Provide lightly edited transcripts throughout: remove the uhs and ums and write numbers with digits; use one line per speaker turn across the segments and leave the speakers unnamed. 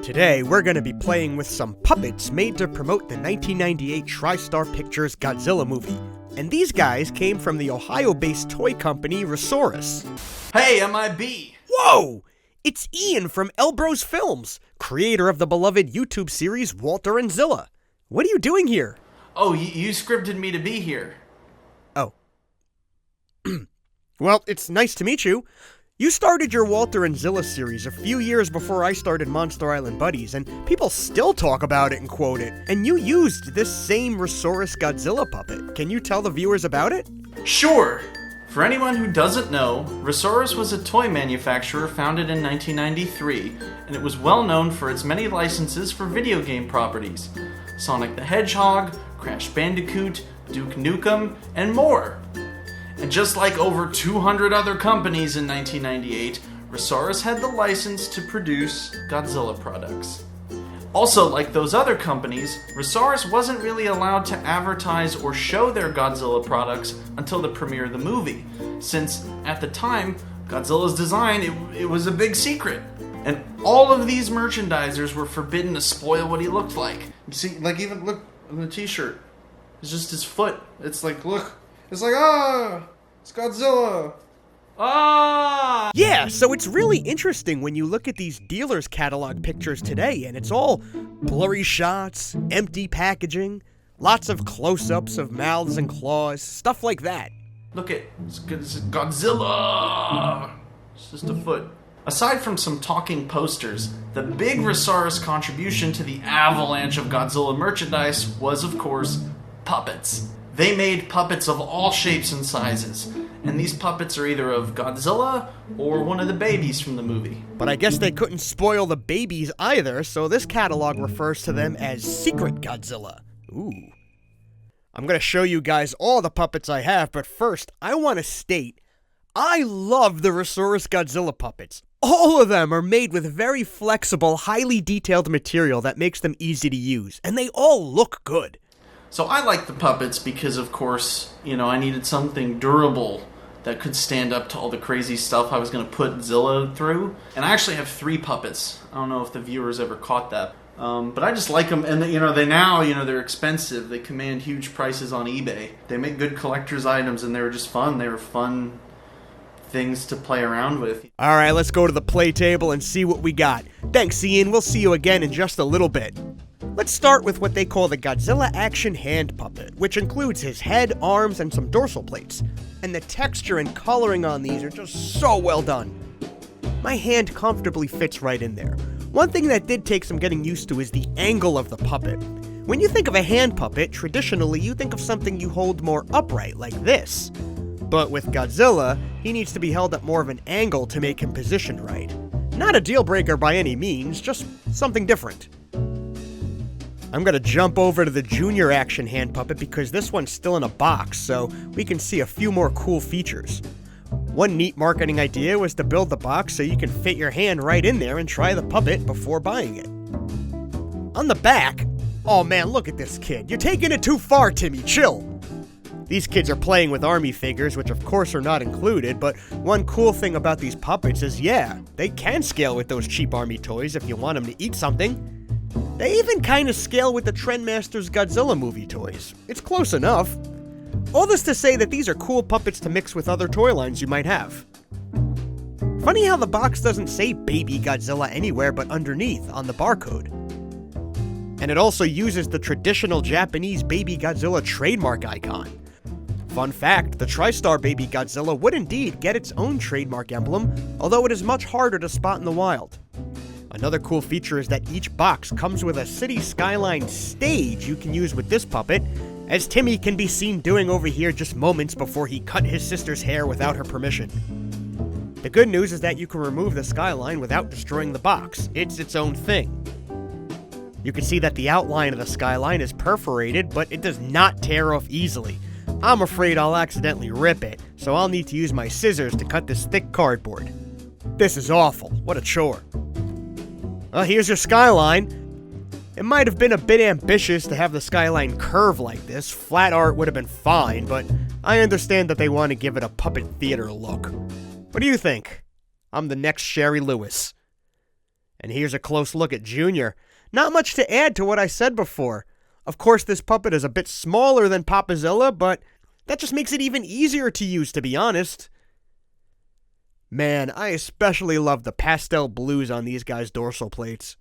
Today, we're gonna be playing with some puppets made to promote the 1998 TriStar Pictures Godzilla movie. And these guys came from the Ohio-based toy company Resource.
Hey, MIB!
Whoa! It's Ian from Elbros Films, creator of the beloved YouTube series Walter and Zilla. What are you doing here?
Oh, you scripted me to be here.
Oh. Well, it's nice to meet you. You started your Walter and Zilla series a few years before I started Monster Island Buddies, and people still talk about it and quote it. And you used this same Resource Godzilla puppet. Can you tell the viewers about it?
Sure! For anyone who doesn't know, Resource was a toy manufacturer founded in 1993, and it was well known for its many licenses for video game properties. Sonic the Hedgehog, Crash Bandicoot, Duke Nukem, and more. And just like over 200 other companies in 1998, Resource had the license to produce Godzilla products. Also, like those other companies, Resource wasn't really allowed to advertise or show their Godzilla products until the premiere of the movie, since at the time, Godzilla's design, it was a big secret. And all of these merchandisers were forbidden to spoil what he looked like. See, like even look on the t-shirt. It's just his foot. It's like, look. It's like, it's Godzilla. Ah!
Yeah, so it's really interesting when you look at these dealers' catalog pictures today, and it's all blurry shots, empty packaging, lots of close-ups of mouths and claws, stuff like that.
Look at it's Godzilla. It's just a foot. Aside from some talking posters, the big Resource contribution to the avalanche of Godzilla merchandise was, of course, puppets. They made puppets of all shapes and sizes, and these puppets are either of Godzilla or one of the babies from the movie.
But I guess they couldn't spoil the babies either, so this catalog refers to them as Secret Godzilla. Ooh. I'm gonna show you guys all the puppets I have, but first, I want to state, I love the Resource Godzilla puppets. All of them are made with very flexible, highly detailed material that makes them easy to use, and they all look good.
So I like the puppets because, of course, I needed something durable that could stand up to all the crazy stuff I was going to put Zilla through. And I actually have 3 puppets. I don't know if the viewers ever caught that. But I just like them, and they're expensive. They command huge prices on eBay. They make good collector's items, and they were just fun. They were fun things to play around with.
Alright, let's go to the play table and see what we got. Thanks, Ian. We'll see you again in just a little bit. Let's start with what they call the Godzilla Action Hand Puppet, which includes his head, arms, and some dorsal plates. And the texture and coloring on these are just so well done. My hand comfortably fits right in there. One thing that did take some getting used to is the angle of the puppet. When you think of a hand puppet, traditionally you think of something you hold more upright, like this. But with Godzilla, he needs to be held at more of an angle to make him positioned right. Not a deal breaker by any means, just something different. I'm gonna jump over to the Junior Action Hand Puppet because this one's still in a box, so we can see a few more cool features. One neat marketing idea was to build the box so you can fit your hand right in there and try the puppet before buying it. On the back, oh man, look at this kid. You're taking it too far, Timmy, chill. These kids are playing with army figures, which of course are not included, but one cool thing about these puppets is, yeah, they can scale with those cheap army toys if you want them to eat something. They even kind of scale with the Trendmasters Godzilla movie toys. It's close enough. All this to say that these are cool puppets to mix with other toy lines you might have. Funny how the box doesn't say Baby Godzilla anywhere but underneath on the barcode. And it also uses the traditional Japanese Baby Godzilla trademark icon. Fun fact, the TriStar Baby Godzilla would indeed get its own trademark emblem, although it is much harder to spot in the wild. Another cool feature is that each box comes with a city skyline stage you can use with this puppet, as Timmy can be seen doing over here just moments before he cut his sister's hair without her permission. The good news is that you can remove the skyline without destroying the box. It's its own thing. You can see that the outline of the skyline is perforated, but it does not tear off easily. I'm afraid I'll accidentally rip it, so I'll need to use my scissors to cut this thick cardboard. This is awful. What a chore. Well, here's your skyline. It might have been a bit ambitious to have the skyline curve like this. Flat art would have been fine, but I understand that they want to give it a puppet theater look. What do you think? I'm the next Sherry Lewis. And here's a close look at Junior. Not much to add to what I said before. Of course, this puppet is a bit smaller than Papazilla, but that just makes it even easier to use, to be honest. Man, I especially love the pastel blues on these guys' dorsal plates.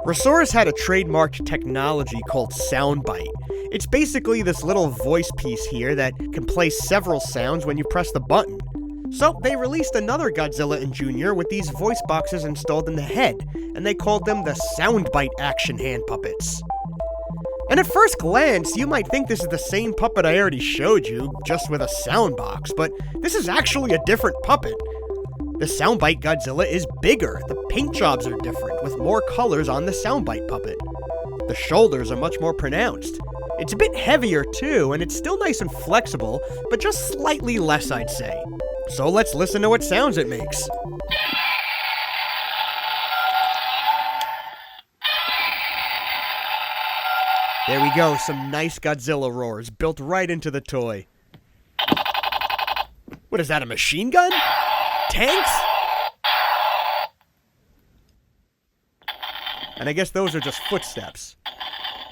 Resource had a trademarked technology called Soundbite. It's basically this little voice piece here that can play several sounds when you press the button. So they released another Godzilla and Junior with these voice boxes installed in the head, and they called them the Soundbite action hand puppets. And at first glance, you might think this is the same puppet I already showed you, just with a sound box, but this is actually a different puppet. The Soundbite Godzilla is bigger, the paint jobs are different, with more colors on the Soundbite puppet. The shoulders are much more pronounced. It's a bit heavier too, and it's still nice and flexible, but just slightly less, I'd say. So let's listen to what sounds it makes. There we go, some nice Godzilla roars built right into the toy. What is that, a machine gun? Tanks? And I guess those are just footsteps.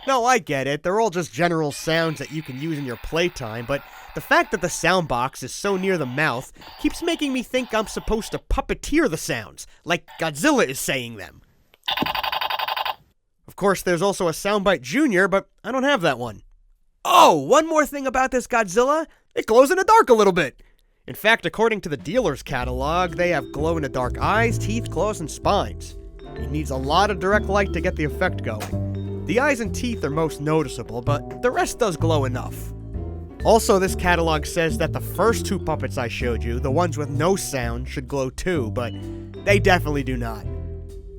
No, I get it, they're all just general sounds that you can use in your playtime, but the fact that the sound box is so near the mouth keeps making me think I'm supposed to puppeteer the sounds, like Godzilla is saying them. Of course, there's also a Soundbite Junior, but I don't have that one. Oh, one more thing about this Godzilla. It glows in the dark a little bit. In fact, according to the dealer's catalog, they have glow-in-the-dark eyes, teeth, claws, and spines. It needs a lot of direct light to get the effect going. The eyes and teeth are most noticeable, but the rest does glow enough. Also, this catalog says that the first two puppets I showed you, the ones with no sound, should glow too, but they definitely do not.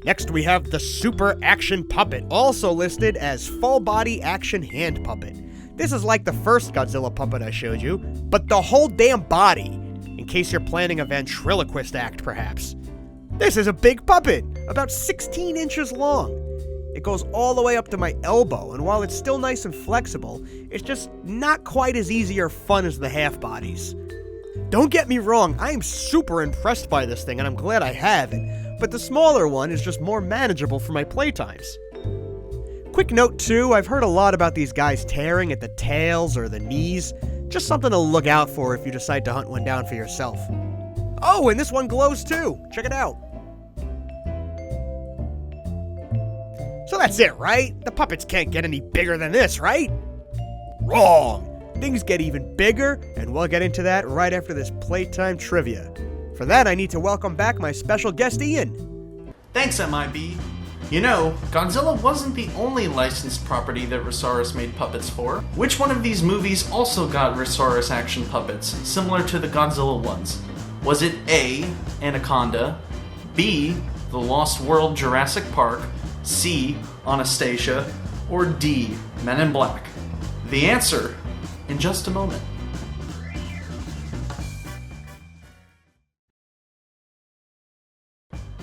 Next, we have the Super Action Puppet, also listed as Full Body Action Hand Puppet. This is like the first Godzilla puppet I showed you, but the whole damn body, in case you're planning a ventriloquist act, perhaps. This is a big puppet, about 16 inches long. It goes all the way up to my elbow, and while it's still nice and flexible, it's just not quite as easy or fun as the half bodies. Don't get me wrong, I am super impressed by this thing, and I'm glad I have it. But the smaller one is just more manageable for my playtimes. Quick note too, I've heard a lot about these guys tearing at the tails or the knees. Just something to look out for if you decide to hunt one down for yourself. Oh, and this one glows too. Check it out. So that's it, right? The puppets can't get any bigger than this, right? Wrong! Things get even bigger, and we'll get into that right after this playtime trivia. For that, I need to welcome back my special guest, Ian.
Thanks, MIB. You know, Godzilla wasn't the only licensed property that Resource made puppets for. Which one of these movies also got Resource action puppets, similar to the Godzilla ones? Was it A, Anaconda, B, The Lost World Jurassic Park, C, Anastasia, or D, Men in Black? The answer, in just a moment.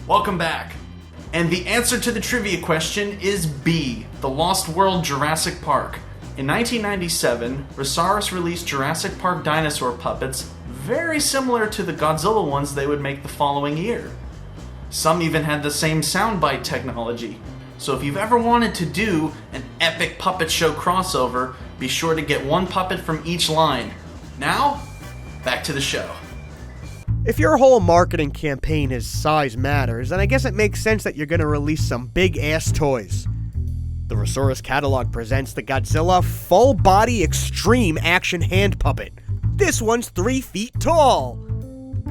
Welcome back. And the answer to the trivia question is B, The Lost World Jurassic Park. In 1997, Resource released Jurassic Park dinosaur puppets very similar to the Godzilla ones they would make the following year. Some even had the same soundbite technology. So if you've ever wanted to do an epic puppet show crossover, be sure to get one puppet from each line. Now, back to the show.
If your whole marketing campaign is size matters, then I guess it makes sense that you're going to release some big-ass toys. The Resource catalog presents the Godzilla Full Body Extreme Action Hand Puppet. This one's 3 feet tall.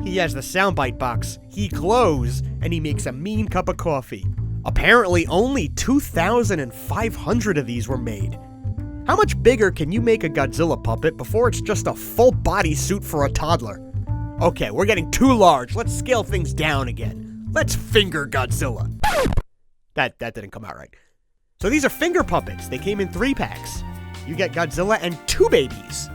He has the soundbite box, he glows, and he makes a mean cup of coffee. Apparently, only 2,500 of these were made. How much bigger can you make a Godzilla puppet before it's just a full body suit for a toddler? Okay, we're getting too large. Let's scale things down again. Let's finger Godzilla. That didn't come out right. So these are finger puppets. They came in 3-packs. You get Godzilla and 2 babies.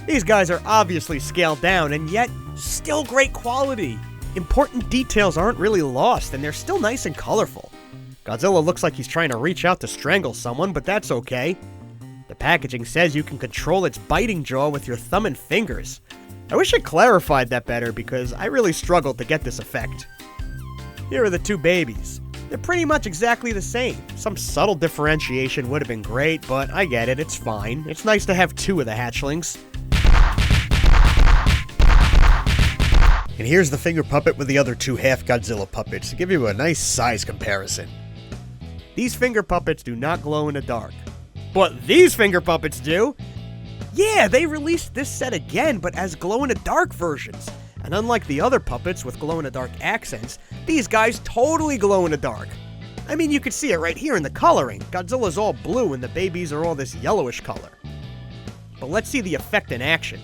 These guys are obviously scaled down, and yet still great quality. Important details aren't really lost, and they're still nice and colorful. Godzilla looks like he's trying to reach out to strangle someone, but that's okay. The packaging says you can control its biting jaw with your thumb and fingers. I wish it clarified that better because I really struggled to get this effect. Here are the two babies. They're pretty much exactly the same. Some subtle differentiation would have been great, but I get it, it's fine. It's nice to have two of the hatchlings. And here's the finger puppet with the other two half Godzilla puppets to give you a nice size comparison. These finger puppets do not glow in the dark. But these finger puppets do! Yeah, they released this set again, but as glow-in-the-dark versions. And unlike the other puppets with glow-in-the-dark accents, these guys totally glow in the dark. I mean, you can see it right here in the coloring. Godzilla's all blue and the babies are all this yellowish color. But let's see the effect in action.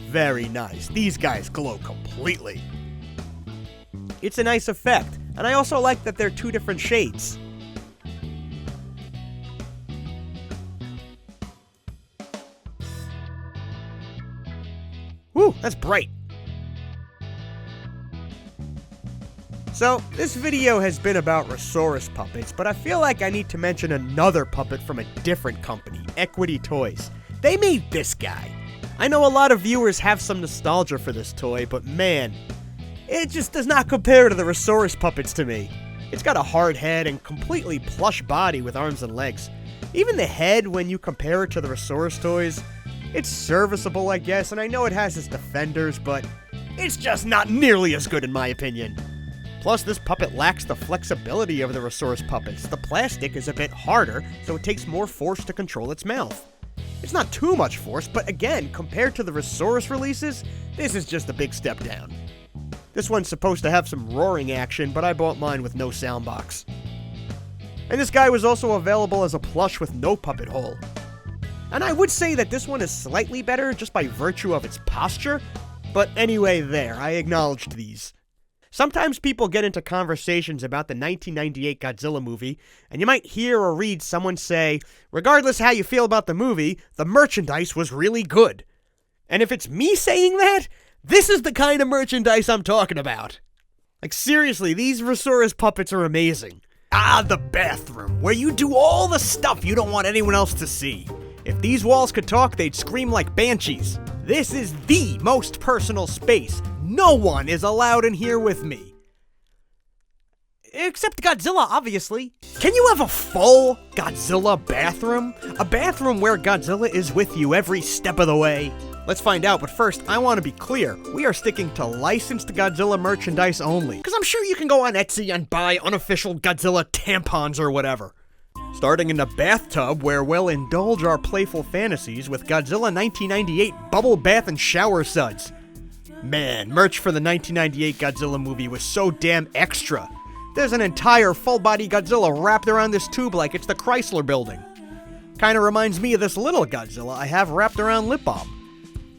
Very nice. These guys glow completely. It's a nice effect, and I also like that they're two different shades. Whew, that's bright. So, this video has been about Resource puppets, but I feel like I need to mention another puppet from a different company, Equity Toys. They made this guy. I know a lot of viewers have some nostalgia for this toy, but man, it just does not compare to the Resource puppets to me. It's got a hard head and completely plush body with arms and legs. Even the head, when you compare it to the Resource toys, it's serviceable, I guess, and I know it has its defenders, but it's just not nearly as good in my opinion. Plus, this puppet lacks the flexibility of the Resource puppets. The plastic is a bit harder, so it takes more force to control its mouth. It's not too much force, but again, compared to the Resource releases, this is just a big step down. This one's supposed to have some roaring action, but I bought mine with no sound box. And this guy was also available as a plush with no puppet hole. And I would say that this one is slightly better just by virtue of its posture, but anyway there, I acknowledged these. Sometimes people get into conversations about the 1998 Godzilla movie, and you might hear or read someone say, regardless how you feel about the movie, the merchandise was really good. And if it's me saying that, this is the kind of merchandise I'm talking about. Like seriously, these Resource puppets are amazing. Ah, the bathroom, where you do all the stuff you don't want anyone else to see. If these walls could talk, they'd scream like banshees. This is the most personal space. No one is allowed in here with me. Except Godzilla, obviously. Can you have a full Godzilla bathroom? A bathroom where Godzilla is with you every step of the way? Let's find out, but first, I want to be clear. We are sticking to licensed Godzilla merchandise only. Because I'm sure you can go on Etsy and buy unofficial Godzilla tampons or whatever. Starting in the bathtub, where we'll indulge our playful fantasies with Godzilla 1998 bubble bath and shower suds. Man, merch for the 1998 Godzilla movie was so damn extra. There's an entire full-body Godzilla wrapped around this tube like it's the Chrysler Building. Kinda reminds me of this little Godzilla I have wrapped around lip balm.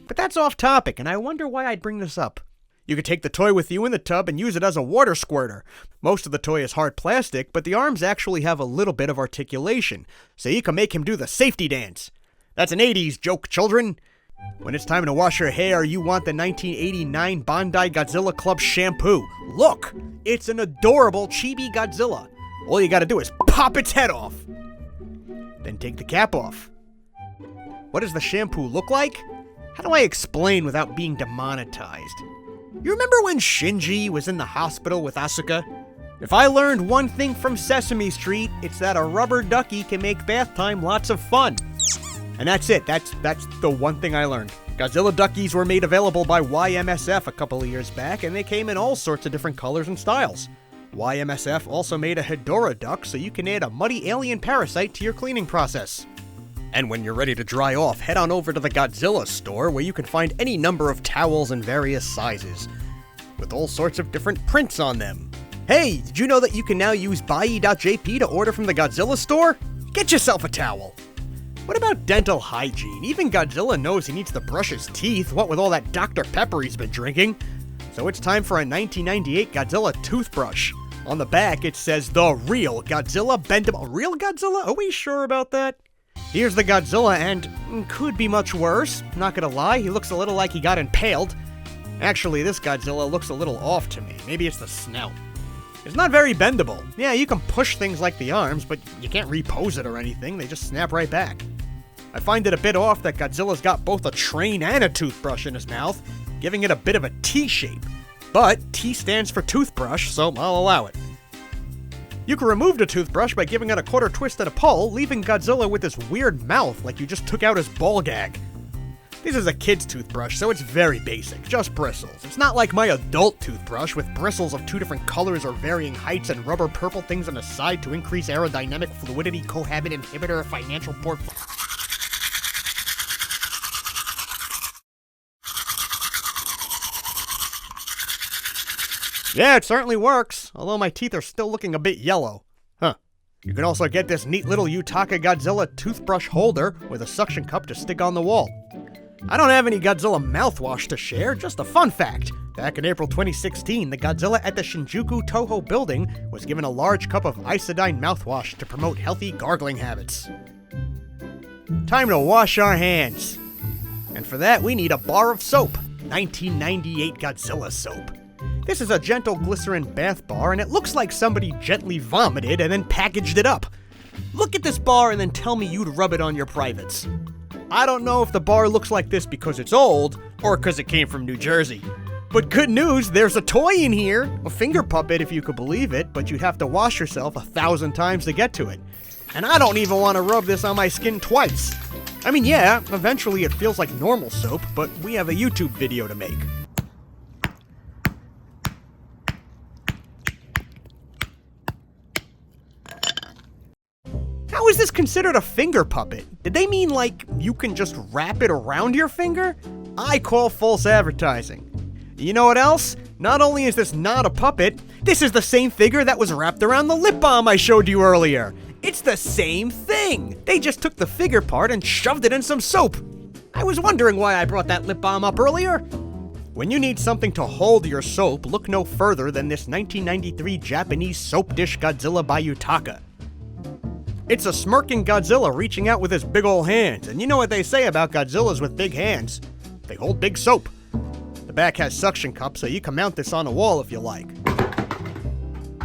But that's off topic, and I wonder why I'd bring this up. You could take the toy with you in the tub and use it as a water squirter. Most of the toy is hard plastic, but the arms actually have a little bit of articulation, so you can make him do the safety dance. That's an 80s joke, children. When it's time to wash your hair, you want the 1989 Bandai Godzilla Club shampoo. Look, it's an adorable chibi Godzilla. All you gotta do is pop its head off. Then take the cap off. What does the shampoo look like? How do I explain without being demonetized? You remember when Shinji was in the hospital with Asuka? If I learned one thing from Sesame Street, it's that a rubber ducky can make bath time lots of fun. And that's it. That's the one thing I learned. Godzilla duckies were made available by YMSF a couple of years back, and they came in all sorts of different colors and styles. YMSF also made a Hedorah duck, so you can add a muddy alien parasite to your cleaning process. And when you're ready to dry off, head on over to the Godzilla store, where you can find any number of towels in various sizes, with all sorts of different prints on them. Hey, did you know that you can now use Bai.jp to order from the Godzilla store? Get yourself a towel! What about dental hygiene? Even Godzilla knows he needs to brush his teeth, what with all that Dr. Pepper he's been drinking. So it's time for a 1998 Godzilla toothbrush. On the back it says, the real Godzilla bendable. Real Godzilla? Are we sure about that? Here's the Godzilla, and could be much worse. Not gonna lie, he looks a little like he got impaled. Actually, this Godzilla looks a little off to me. Maybe it's the snout. It's not very bendable. Yeah, you can push things like the arms, but you can't repose it or anything. They just snap right back. I find it a bit off that Godzilla's got both a train and a toothbrush in his mouth. giving it a bit of a T shape. But T stands for toothbrush, so I'll allow it. You can remove the toothbrush by giving it a quarter twist and a pull, leaving Godzilla with this weird mouth like you just took out his ball gag. This is a kid's toothbrush, so it's very basic, just bristles. It's not like my adult toothbrush with bristles of 2 different colors or varying heights and rubber purple things on the side to increase aerodynamic fluidity, cohabit inhibitor, financial portfolio. Yeah, it certainly works, although my teeth are still looking a bit yellow. Huh. You can also get this neat little Yutaka Godzilla toothbrush holder with a suction cup to stick on the wall. I don't have any Godzilla mouthwash to share, just a fun fact. Back in April 2016, the Godzilla at the Shinjuku Toho building was given a large cup of Isodyne mouthwash to promote healthy gargling habits. Time to wash our hands. And for that, we need a bar of soap, 1998 Godzilla soap. This is a gentle glycerin bath bar, and it looks like somebody gently vomited and then packaged it up. Look at this bar and then tell me you'd rub it on your privates. I don't know if the bar looks like this because it's old, or because it came from New Jersey. But good news, there's a toy in here! A finger puppet if you could believe it, but you'd have to wash yourself 1,000 times to get to it. And I don't even want to rub this on my skin twice. I mean, yeah, eventually it feels like normal soap, but we have a YouTube video to make. How is this considered a finger puppet? Did they mean like you can just wrap it around your finger? I call false advertising. You know what else? Not only is this not a puppet, this is the same figure that was wrapped around the lip balm I showed you earlier. It's the same thing. They just took the figure part and shoved it in some soap. I was wondering why I brought that lip balm up earlier. When you need something to hold your soap, look no further than this 1993 Japanese soap dish Godzilla by Yutaka. It's a smirking Godzilla reaching out with his big ol' hands, and you know what they say about Godzillas with big hands. They hold big soap. The back has suction cups, so you can mount this on a wall if you like.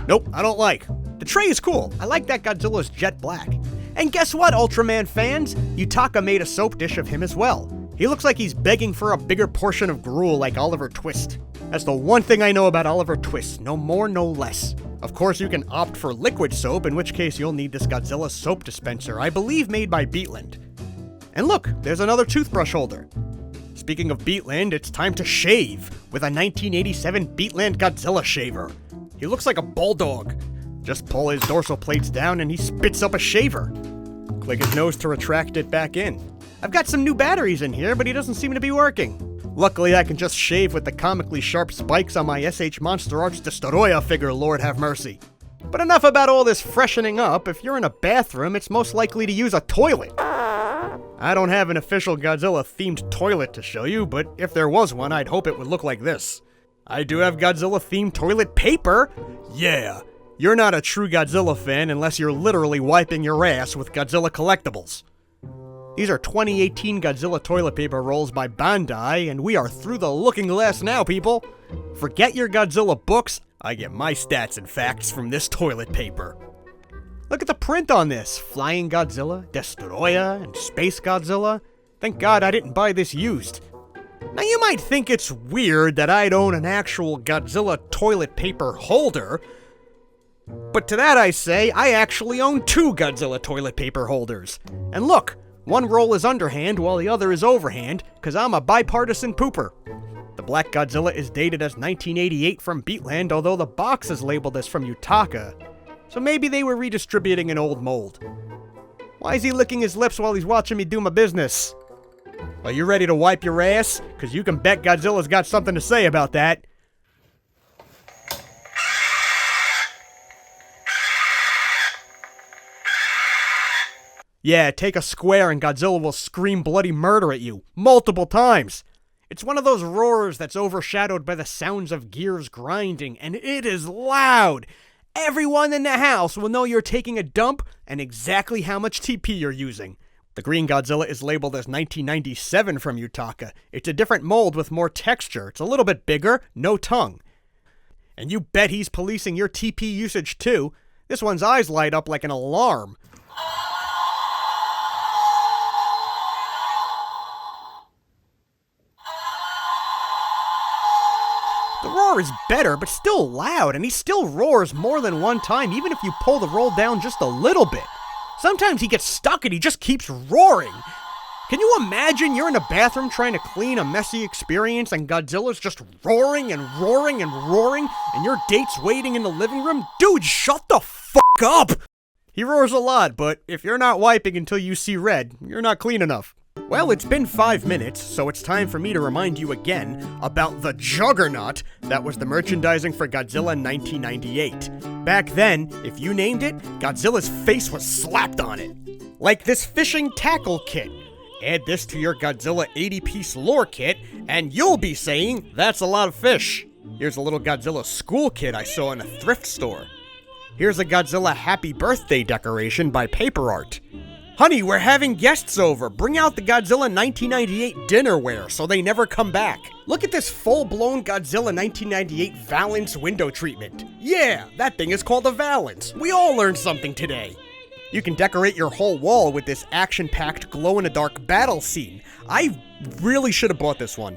Nope, I don't like. The tray is cool. I like that Godzilla's jet black. And guess what, Ultraman fans? Yutaka made a soap dish of him as well. He looks like he's begging for a bigger portion of gruel like Oliver Twist. That's the one thing I know about Oliver Twist, no more, no less. Of course, you can opt for liquid soap, in which case you'll need this Godzilla soap dispenser, I believe made by Beatland. And look, there's another toothbrush holder. Speaking of Beatland, it's time to shave with a 1987 Beatland Godzilla shaver. He looks like a bulldog. Just pull his dorsal plates down and he spits up a shaver. Click his nose to retract it back in. I've got some new batteries in here, but he doesn't seem to be working. Luckily, I can just shave with the comically sharp spikes on my SH Monster Arts Destoroyah figure, Lord have mercy. But enough about all this freshening up. If you're in a bathroom, it's most likely to use a toilet. I don't have an official Godzilla-themed toilet to show you, but if there was one, I'd hope it would look like this. I do have Godzilla-themed toilet paper. Yeah, you're not a true Godzilla fan unless you're literally wiping your ass with Godzilla collectibles. These are 2018 Godzilla toilet paper rolls by Bandai, and we are through the looking glass now, people. Forget your Godzilla books, I get my stats and facts from this toilet paper. Look at the print on this. Flying Godzilla, Destoroyah, and Space Godzilla. Thank God I didn't buy this used. Now you might think it's weird that I'd own an actual Godzilla toilet paper holder, but to that I say, I actually own 2 Godzilla toilet paper holders. And look, one roll is underhand while the other is overhand, cause I'm a bipartisan pooper. The Black Godzilla is dated as 1988 from Beatland, although the box is labeled as from Yutaka. So maybe they were redistributing an old mold. Why is he licking his lips while he's watching me do my business? Are you ready to wipe your ass? Cause you can bet Godzilla's got something to say about that. Yeah, take a square and Godzilla will scream bloody murder at you, multiple times. It's one of those roars that's overshadowed by the sounds of gears grinding, and it is loud. Everyone in the house will know you're taking a dump and exactly how much TP you're using. The green Godzilla is labeled as 1997 from Yutaka. It's a different mold with more texture. It's a little bit bigger, no tongue. And you bet he's policing your TP usage too. This one's eyes light up like an alarm. roar is better, but still loud, and he still roars more than one time, even if you pull the roll down just a little bit. Sometimes he gets stuck and he just keeps roaring. Can you imagine you're in a bathroom trying to clean a messy experience and Godzilla's just roaring and roaring and roaring, and your date's waiting in the living room? Dude, shut the fuck up! He roars a lot, but if you're not wiping until you see red, you're not clean enough. Well, it's been 5 minutes, so it's time for me to remind you again about the juggernaut that was the merchandising for Godzilla in 1998. Back then, if you named it, Godzilla's face was slapped on it. Like this fishing tackle kit. Add this to your Godzilla 80-piece lore kit, and you'll be saying, that's a lot of fish. Here's a little Godzilla school kit I saw in a thrift store. Here's a Godzilla happy birthday decoration by Paper Art. Honey, we're having guests over. Bring out the Godzilla 1998 dinnerware so they never come back. Look at this full-blown Godzilla 1998 Valance window treatment. Yeah, that thing is called a Valance. We all learned something today. You can decorate your whole wall with this action-packed glow-in-the-dark battle scene. I really should have bought this one.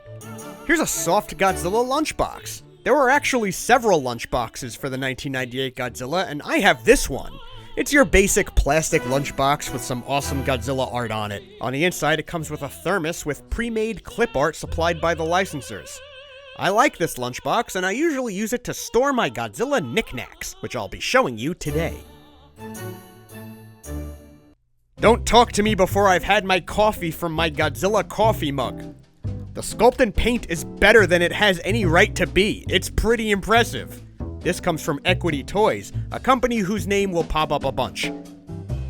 Here's a soft Godzilla lunchbox. There were actually several lunchboxes for the 1998 Godzilla, and I have this one. It's your basic plastic lunchbox with some awesome Godzilla art on it. On the inside, it comes with a thermos with pre-made clip art supplied by the licensors. I like this lunchbox, and I usually use it to store my Godzilla knickknacks, which I'll be showing you today. Don't talk to me before I've had my coffee from my Godzilla coffee mug. The sculpt and paint is better than it has any right to be. It's pretty impressive. This comes from Equity Toys, a company whose name will pop up a bunch.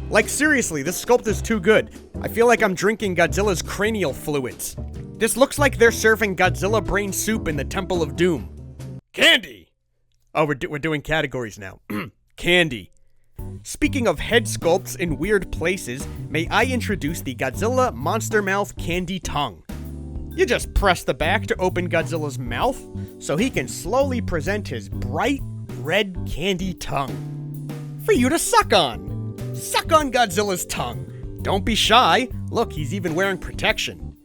Like seriously, this sculpt is too good. I feel like I'm drinking Godzilla's cranial fluids. This looks like they're serving Godzilla brain soup in the Temple of Doom. Candy! Oh, we're doing categories now. Candy. Speaking of head sculpts in weird places, may I introduce the Godzilla Monster Mouth Candy Tongue. You just press the back to open Godzilla's mouth, so he can slowly present his bright, red candy tongue for you to suck on. Suck on Godzilla's tongue. Don't be shy. Look, he's even wearing protection.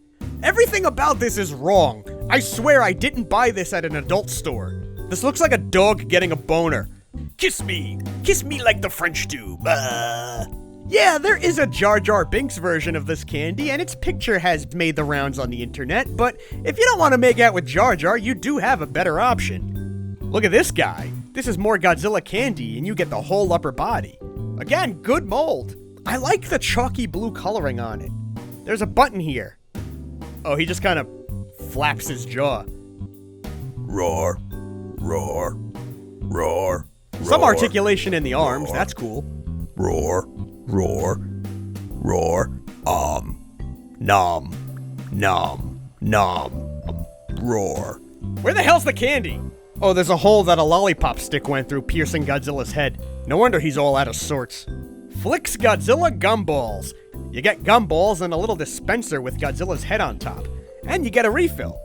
Everything about this is wrong. I swear I didn't buy this at an adult store. This looks like a dog getting a boner. Kiss me like the French do. Yeah, there is a Jar Jar Binks version of this candy, and its picture has made the rounds on the internet, but if you don't want to make out with Jar Jar, you do have a better option. Look at this guy. This is more Godzilla candy, and you get the whole upper body. Again, good mold. I like the chalky blue coloring on it. There's a button here. Oh, he just kind of flaps his jaw. Roar, roar, roar. Some articulation in the arms, that's cool. Roar, roar, roar, nom, roar. Where the hell's the candy? Oh, there's a hole that a lollipop stick went through, piercing Godzilla's head. No wonder he's all out of sorts. Flicks Godzilla gumballs. You get gumballs and a little dispenser with Godzilla's head on top. And you get a refill.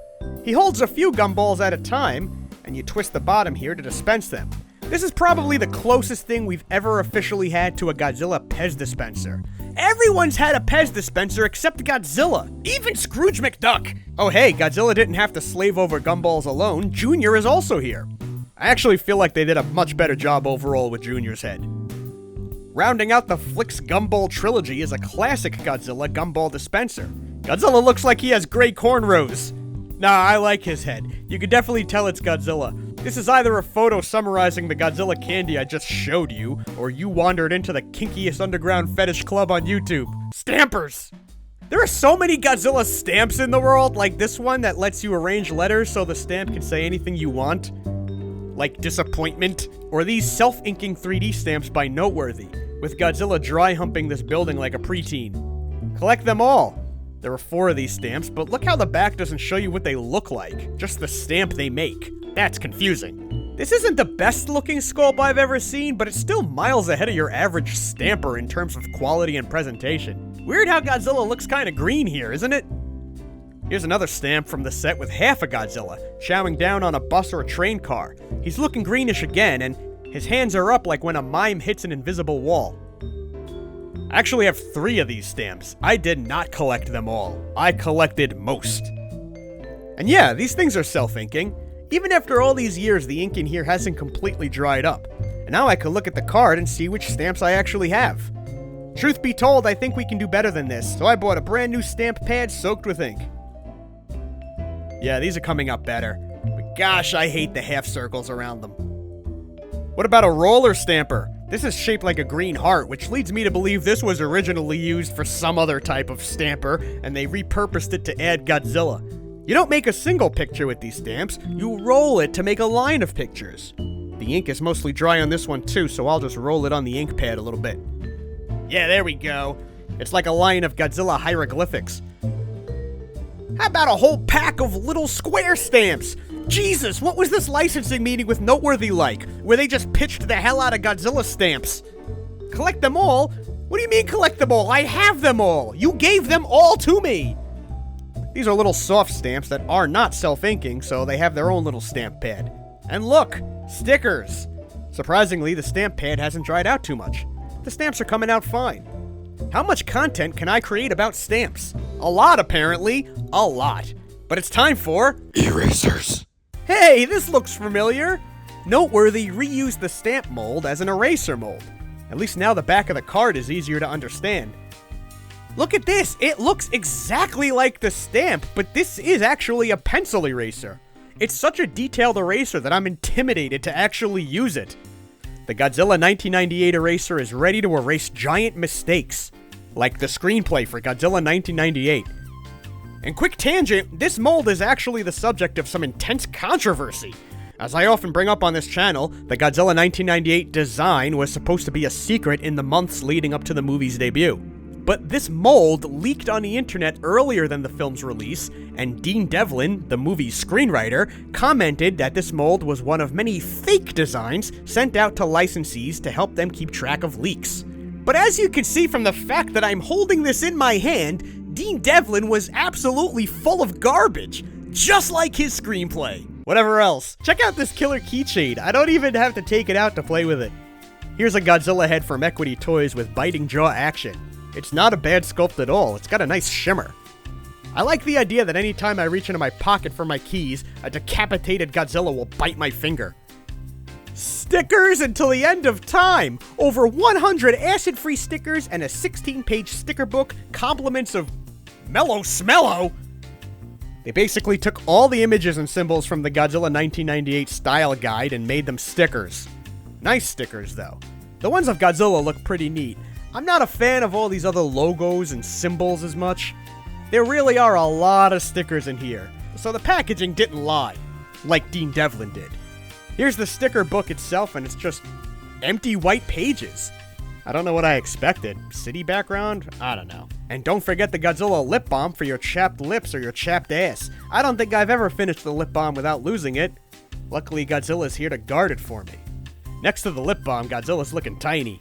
He holds a few gumballs at a time, and you twist the bottom here to dispense them. This is probably the closest thing we've ever officially had to a Godzilla Pez dispenser. Everyone's had a Pez dispenser except Godzilla, even Scrooge McDuck. Oh hey, Godzilla didn't have to slave over gumballs alone. Junior is also here. I actually feel like they did a much better job overall with Junior's head. Rounding out the Flicks Gumball trilogy is a classic Godzilla gumball dispenser. Godzilla looks like he has gray cornrows. Nah, I like his head. You can definitely tell it's Godzilla. This is either a photo summarizing the Godzilla candy I just showed you, or you wandered into the kinkiest underground fetish club on YouTube. Stampers! There are so many Godzilla stamps in the world, like this one that lets you arrange letters so the stamp can say anything you want. Like disappointment. Or these self-inking 3D stamps by Noteworthy, with Godzilla dry humping this building like a preteen. Collect them all. There are 4 of these stamps, but look how the back doesn't show you what they look like, just the stamp they make. That's confusing. This isn't the best looking sculpt I've ever seen, but it's still miles ahead of your average stamper in terms of quality and presentation. Weird how Godzilla looks kinda green here, isn't it? Here's another stamp from the set with half a Godzilla, chowing down on a bus or a train car. He's looking greenish again, and his hands are up like when a mime hits an invisible wall. I actually have 3 of these stamps. I did not collect them all. I collected most. And yeah, these things are self-inking. Even after all these years, the ink in here hasn't completely dried up. And now I can look at the card and see which stamps I actually have. Truth be told, I think we can do better than this, so I bought a brand new stamp pad soaked with ink. Yeah, these are coming up better. But gosh, I hate the half circles around them. What about a roller stamper? This is shaped like a green heart, which leads me to believe this was originally used for some other type of stamper, and they repurposed it to add Godzilla. You don't make a single picture with these stamps, you roll it to make a line of pictures. The ink is mostly dry on this one too, so I'll just roll it on the ink pad a little bit. Yeah, there we go. It's like a line of Godzilla hieroglyphics. How about a whole pack of little square stamps? Jesus, what was this licensing meeting with Noteworthy like, where they just pitched the hell out of Godzilla stamps? Collect them all? What do you mean collect them all? I have them all! You gave them all to me! These are little soft stamps that are not self-inking, so they have their own little stamp pad. And look! Stickers! Surprisingly, the stamp pad hasn't dried out too much. The stamps are coming out fine. How much content can I create about stamps? A lot, apparently. A lot. But it's time for... erasers! Hey, this looks familiar! Noteworthy reused the stamp mold as an eraser mold. At least now the back of the card is easier to understand. Look at this! It looks exactly like the stamp, but this is actually a pencil eraser. It's such a detailed eraser that I'm intimidated to actually use it. The Godzilla 1998 eraser is ready to erase giant mistakes, like the screenplay for Godzilla 1998. And quick tangent, this mold is actually the subject of some intense controversy. As I often bring up on this channel, the Godzilla 1998 design was supposed to be a secret in the months leading up to the movie's debut. But this mold leaked on the internet earlier than the film's release, and Dean Devlin, the movie's screenwriter, commented that this mold was one of many fake designs sent out to licensees to help them keep track of leaks. But as you can see from the fact that I'm holding this in my hand, Dean Devlin was absolutely full of garbage, just like his screenplay. Whatever else, check out this killer keychain. I don't even have to take it out to play with it. Here's a Godzilla head from Equity Toys with biting jaw action. It's not a bad sculpt at all, it's got a nice shimmer. I like the idea that anytime I reach into my pocket for my keys, a decapitated Godzilla will bite my finger. Stickers until the end of time! Over 100 acid-free stickers and a 16-page sticker book, compliments of Mellow Smello! They basically took all the images and symbols from the Godzilla 1998 style guide and made them stickers. Nice stickers, though. The ones of Godzilla look pretty neat. I'm not a fan of all these other logos and symbols as much. There really are a lot of stickers in here, so the packaging didn't lie, like Dean Devlin did. Here's the sticker book itself, and it's just empty white pages. I don't know what I expected. City background? I don't know. And don't forget the Godzilla lip balm for your chapped lips or your chapped ass. I don't think I've ever finished the lip balm without losing it. Luckily, Godzilla's here to guard it for me. Next to the lip balm, Godzilla's looking tiny.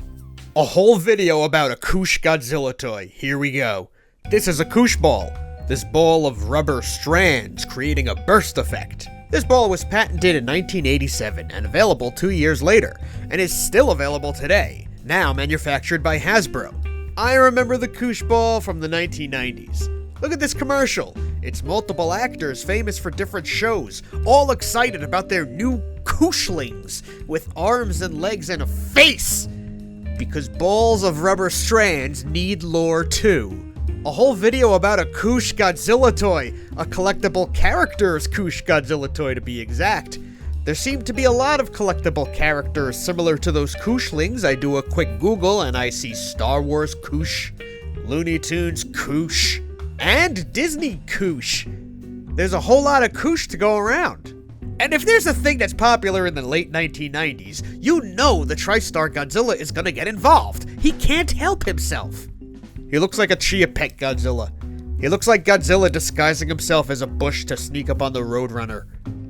A whole video about a Koosh Godzilla toy. Here we go. This is a Koosh ball. This ball of rubber strands creating a burst effect. This ball was patented in 1987 and available 2 years later, and is still available today, now manufactured by Hasbro. I remember the Koosh ball from the 1990s. Look at this commercial. It's multiple actors famous for different shows, all excited about their new Kooshlings with arms and legs and a face! Because balls of rubber strands need lore too. A whole video about a Koosh Godzilla toy, a collectible characters Koosh Godzilla toy to be exact. There seem to be a lot of collectible characters similar to those Kooshlings. I do a quick Google and I see Star Wars Koosh, Looney Tunes Koosh, and Disney Koosh. There's a whole lot of Koosh to go around. And if there's a thing that's popular in the late 1990s, you know the TriStar Godzilla is gonna get involved. He can't help himself. He looks like a Chia Pet Godzilla. He looks like Godzilla disguising himself as a bush to sneak up on the Roadrunner.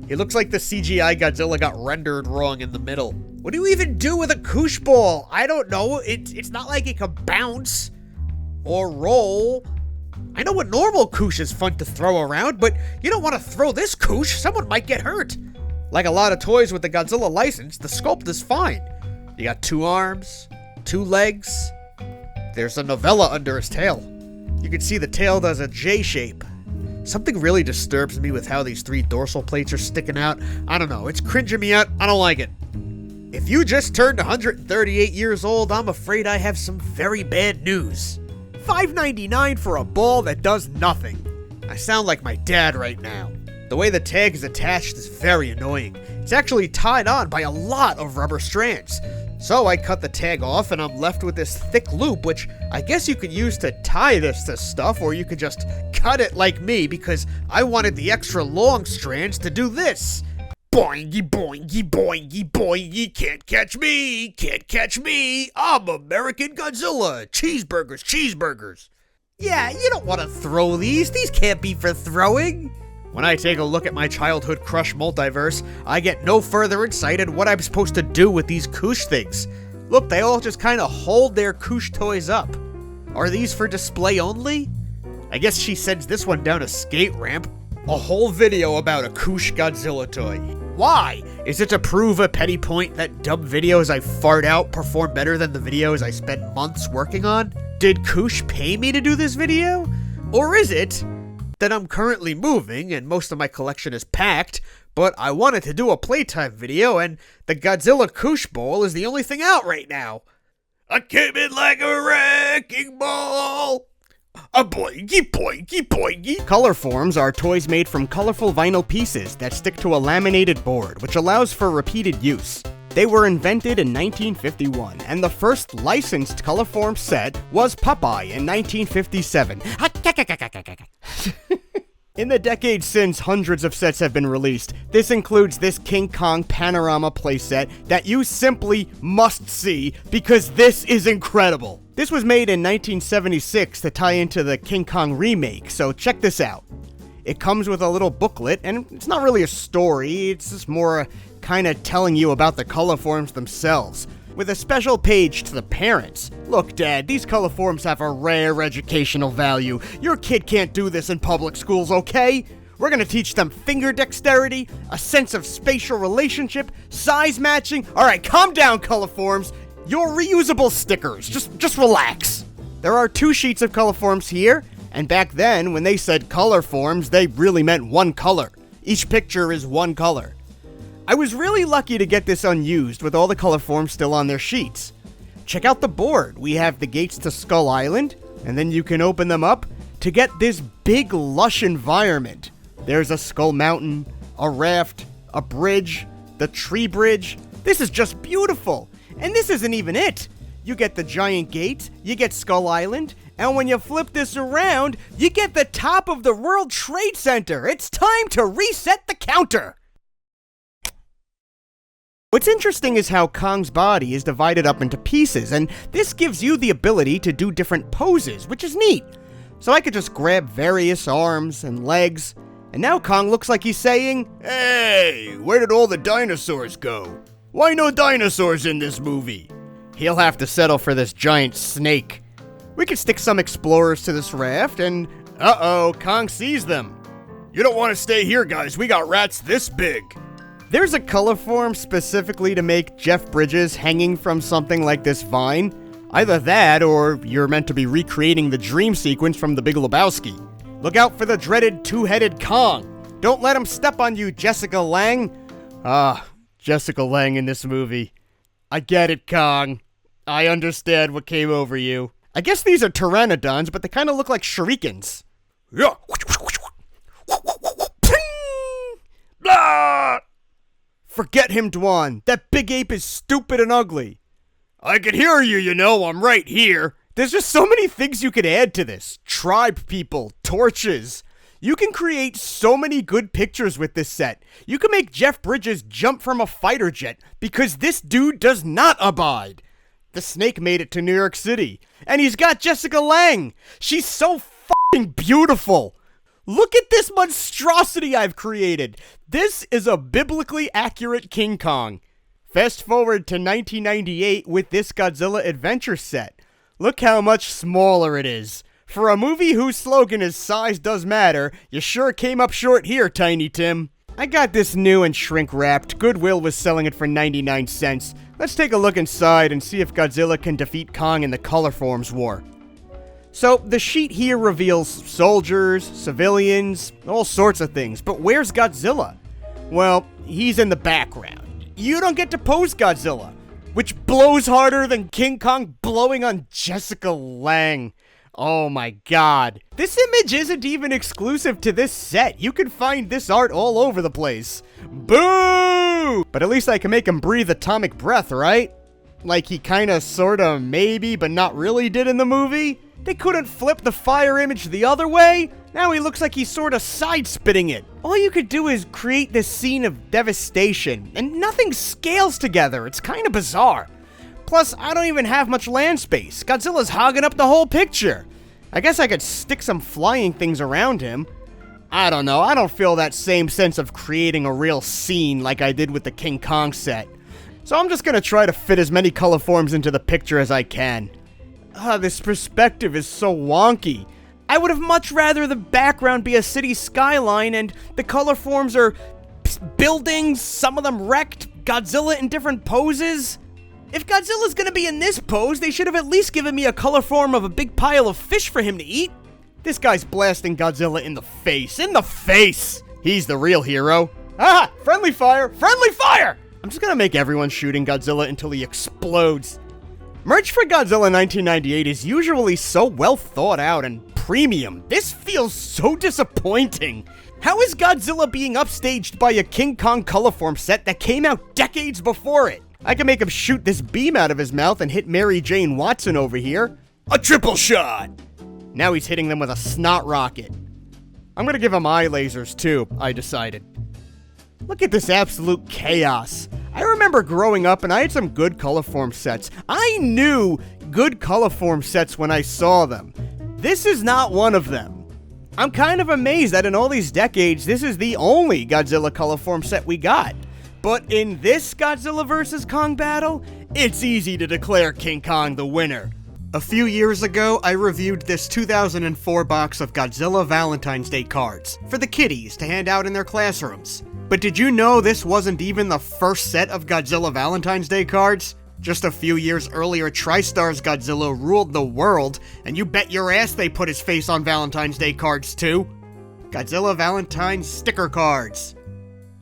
He looks like the CGI Godzilla got rendered wrong in the middle. What do you even do with a Koosh ball? I don't know. It's not like it can bounce or roll. I know what normal Koosh is fun to throw around, but you don't want to throw this Koosh. Someone might get hurt. Like a lot of toys with the Godzilla license, the sculpt is fine. You got 2 arms, 2 legs. There's a novella under his tail. You can see the tail does a J shape. Something really disturbs me with how these 3 dorsal plates are sticking out. I don't know, it's cringing me out. I don't like it. If you just turned 138 years old, I'm afraid I have some very bad news. $5.99 for a ball that does nothing. I sound like my dad right now. The way the tag is attached is very annoying. It's actually tied on by a lot of rubber strands. So I cut the tag off and I'm left with this thick loop, which I guess you could use to tie this to stuff, or you could just cut it like me because I wanted the extra long strands to do this. Boingy, boingy, boingy, boingy, can't catch me, can't catch me. I'm American Godzilla. Cheeseburgers, cheeseburgers. Yeah, you don't want to throw these. These can't be for throwing. When I take a look at my childhood crush multiverse, I get no further insight at what I'm supposed to do with these Koosh things. Look, they all just kind of hold their Koosh toys up. Are these for display only? I guess she sends this one down a skate ramp. A whole video about a Koosh Godzilla toy. Why? Is it to prove a petty point that dumb videos I fart out perform better than the videos I spent months working on? Did Koosh pay me to do this video? Or is it that I'm currently moving and most of my collection is packed, but I wanted to do a playtime video and the Godzilla Koosh Bowl is the only thing out right now? I came in like a wrecking ball. A boingy, boingy, boingy. Color forms are toys made from colorful vinyl pieces that stick to a laminated board, which allows for repeated use. They were invented in 1951, and the first licensed color form set was Popeye in 1957. In the decades since, hundreds of sets have been released. This includes this King Kong panorama playset that you simply must see because this is incredible. This was made in 1976 to tie into the King Kong remake, so check this out. It comes with a little booklet, and it's not really a story, it's just more kind of telling you about the color forms themselves, with a special page to the parents. Look, Dad, these color forms have a rare educational value. Your kid can't do this in public schools, okay? We're gonna teach them finger dexterity, a sense of spatial relationship, size matching. Alright, calm down, color forms. You're reusable stickers. Just relax. There are 2 sheets of color forms here, and back then, when they said color forms, they really meant one color. Each picture is one color. I was really lucky to get this unused with all the color forms still on their sheets. Check out the board. We have the gates to Skull Island, and then you can open them up to get this big, lush environment. There's a Skull Mountain, a raft, a bridge, the tree bridge. This is just beautiful. And this isn't even it. You get the giant gate, you get Skull Island, and when you flip this around, you get the top of the World Trade Center. It's time to reset the counter. What's interesting is how Kong's body is divided up into pieces, and this gives you the ability to do different poses, which is neat. So I could just grab various arms and legs, and now Kong looks like he's saying, "Hey, where did all the dinosaurs go? Why no dinosaurs in this movie?" He'll have to settle for this giant snake. We could stick some explorers to this raft, and uh-oh, Kong sees them. "You don't want to stay here, guys. We got rats this big." There's a color form specifically to make Jeff Bridges hanging from something like this vine. Either that, or you're meant to be recreating the dream sequence from The Big Lebowski. Look out for the dreaded 2-headed Kong. Don't let him step on you, Jessica Lange. Jessica Lange in this movie. I get it, Kong. I understand what came over you. I guess these are pteranodons, but they kind of look like shurikens. Yeah. Blah! Forget him, Dwan. That big ape is stupid and ugly. I can hear you, you know. I'm right here. There's just so many things you could add to this. Tribe people, torches. You can create so many good pictures with this set. You can make Jeff Bridges jump from a fighter jet because this dude does not abide. The snake made it to New York City. And he's got Jessica Lange. She's so fucking beautiful. Look at this monstrosity I've created. This is a biblically accurate King Kong. Fast forward to 1998 with this Godzilla Adventure set. Look how much smaller it is. For a movie whose slogan is "Size Does Matter," you sure came up short here, Tiny Tim. I got this new and shrink-wrapped. Goodwill was selling it for 99 cents. Let's take a look inside and see if Godzilla can defeat Kong in the color forms war. So, the sheet here reveals soldiers, civilians, all sorts of things, but where's Godzilla? Well, he's in the background. You don't get to pose Godzilla, which blows harder than King Kong blowing on Jessica Lange. Oh my god. This image isn't even exclusive to this set. You can find this art all over the place. Boo! But at least I can make him breathe atomic breath, right? Like he kinda, sorta, maybe, but not really did in the movie? They couldn't flip the fire image the other way? Now he looks like he's sorta side-spitting it. All you could do is create this scene of devastation, and nothing scales together. It's kinda bizarre. Plus, I don't even have much land space. Godzilla's hogging up the whole picture. I guess I could stick some flying things around him. I don't know, I don't feel that same sense of creating a real scene like I did with the King Kong set. So I'm just gonna try to fit as many color forms into the picture as I can. This perspective is so wonky. I would have much rather the background be a city skyline and the color forms are buildings, some of them wrecked, Godzilla in different poses. If Godzilla's gonna be in this pose, they should have at least given me a color form of a big pile of fish for him to eat. This guy's blasting Godzilla in the face. In the face! He's the real hero. Ah! Friendly fire! Friendly fire! I'm just gonna make everyone shooting Godzilla until he explodes. Merch for Godzilla 1998 is usually so well thought out and premium. This feels so disappointing. How is Godzilla being upstaged by a King Kong colorform set that came out decades before it? I can make him shoot this beam out of his mouth and hit Mary Jane Watson over here. A triple shot! Now he's hitting them with a snot rocket. I'm gonna give him eye lasers too, I decided. Look at this absolute chaos. I remember growing up and I had some good colorform sets. I knew good colorform sets when I saw them. This is not one of them. I'm kind of amazed that in all these decades, this is the only Godzilla colorform set we got. But in this Godzilla vs. Kong battle, it's easy to declare King Kong the winner. A few years ago, I reviewed this 2004 box of Godzilla Valentine's Day cards for the kiddies to hand out in their classrooms. But did you know this wasn't even the first set of Godzilla Valentine's Day cards? Just a few years earlier, TriStar's Godzilla ruled the world, and you bet your ass they put his face on Valentine's Day cards too. Godzilla Valentine's sticker cards.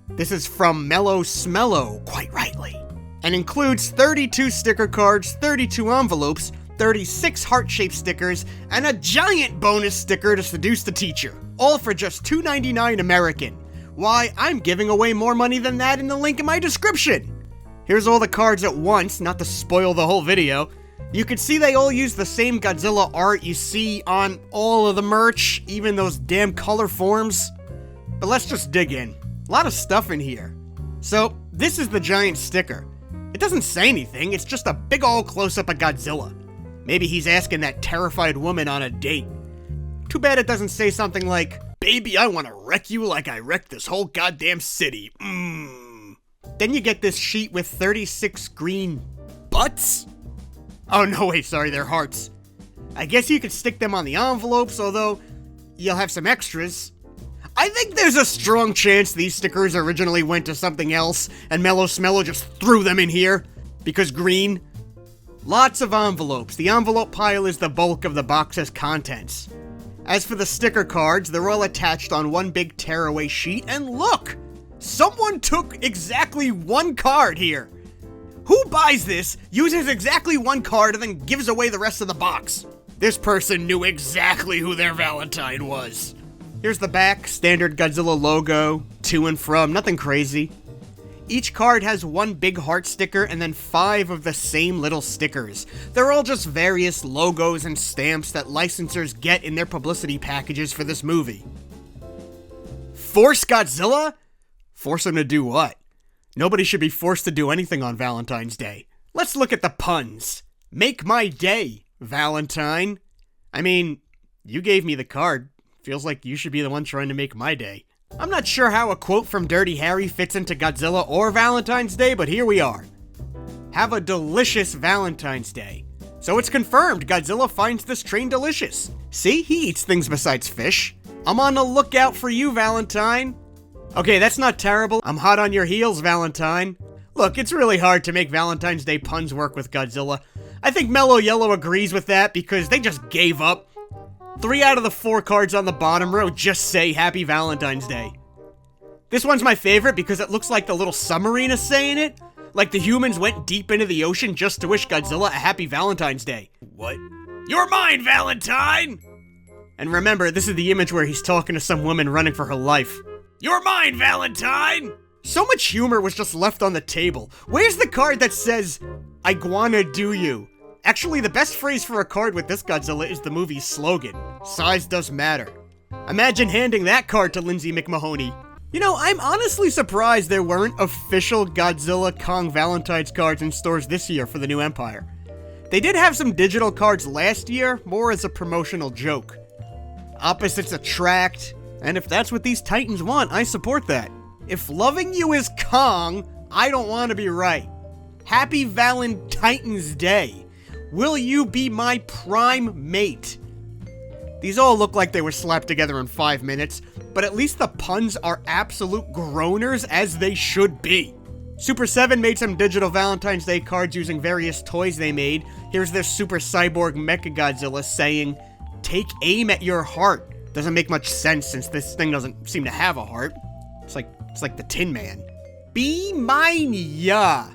This is from Mellow Smello, quite rightly, and includes 32 sticker cards, 32 envelopes, 36 heart-shaped stickers, and a giant bonus sticker to seduce the teacher, all for just $2.99 American. Why, I'm giving away more money than that in the link in my description. Here's all the cards at once, not to spoil the whole video. You can see they all use the same Godzilla art you see on all of the merch, even those damn color forms. But let's just dig in. A lot of stuff in here. So, this is the giant sticker. It doesn't say anything, it's just a big ol' close-up of Godzilla. Maybe he's asking that terrified woman on a date. Too bad it doesn't say something like, "Baby, I want to wreck you like I wrecked this whole goddamn city. Then you get this sheet with 36 green butts? Oh no, wait, sorry, they're hearts. I guess you could stick them on the envelopes, although you'll have some extras. I think there's a strong chance these stickers originally went to something else, and Mellow Smello just threw them in here, because green. Lots of envelopes. The envelope pile is the bulk of the box's contents. As for the sticker cards, they're all attached on one big tearaway sheet, and look! Someone took exactly one card here. Who buys this, uses exactly one card, and then gives away the rest of the box? This person knew exactly who their Valentine was. Here's the back, standard Godzilla logo, to and from, nothing crazy. Each card has one big heart sticker and then 5 of the same little stickers. They're all just various logos and stamps that licensors get in their publicity packages for this movie. Force Godzilla? Force him to do what? Nobody should be forced to do anything on Valentine's Day. Let's look at the puns. Make my day, Valentine. I mean, you gave me the card. Feels like you should be the one trying to make my day. I'm not sure how a quote from Dirty Harry fits into Godzilla or Valentine's Day, but here we are. Have a delicious Valentine's Day. So it's confirmed, Godzilla finds this train delicious. See, he eats things besides fish. I'm on the lookout for you, Valentine. Okay, that's not terrible. I'm hot on your heels, Valentine. Look, it's really hard to make Valentine's Day puns work with Godzilla. I think Mellow Yellow agrees with that because they just gave up. 3 out of the 4 cards on the bottom row just say Happy Valentine's Day. This one's my favorite because it looks like the little submarine is saying it. Like the humans went deep into the ocean just to wish Godzilla a Happy Valentine's Day. What? You're mine, Valentine! And remember, this is the image where he's talking to some woman running for her life. You're mine, Valentine! So much humor was just left on the table. Where's the card that says, I wanna do you? Actually, the best phrase for a card with this Godzilla is the movie's slogan, size does matter. Imagine handing that card to Lindsay McMahoney. You know, I'm honestly surprised there weren't official Godzilla Kong Valentine's cards in stores this year for the new Empire. They did have some digital cards last year, more as a promotional joke. Opposites attract, and if that's what these titans want, I support that. If loving you is Kong, I don't want to be right. Happy Valentine's Day. Will you be my prime mate? These all look like they were slapped together in 5 minutes, but at least the puns are absolute groaners as they should be. Super 7 made some digital Valentine's Day cards using various toys they made. Here's their Super Cyborg Mechagodzilla saying, take aim at your heart. Doesn't make much sense since this thing doesn't seem to have a heart. It's like the Tin Man. Be mine, ya.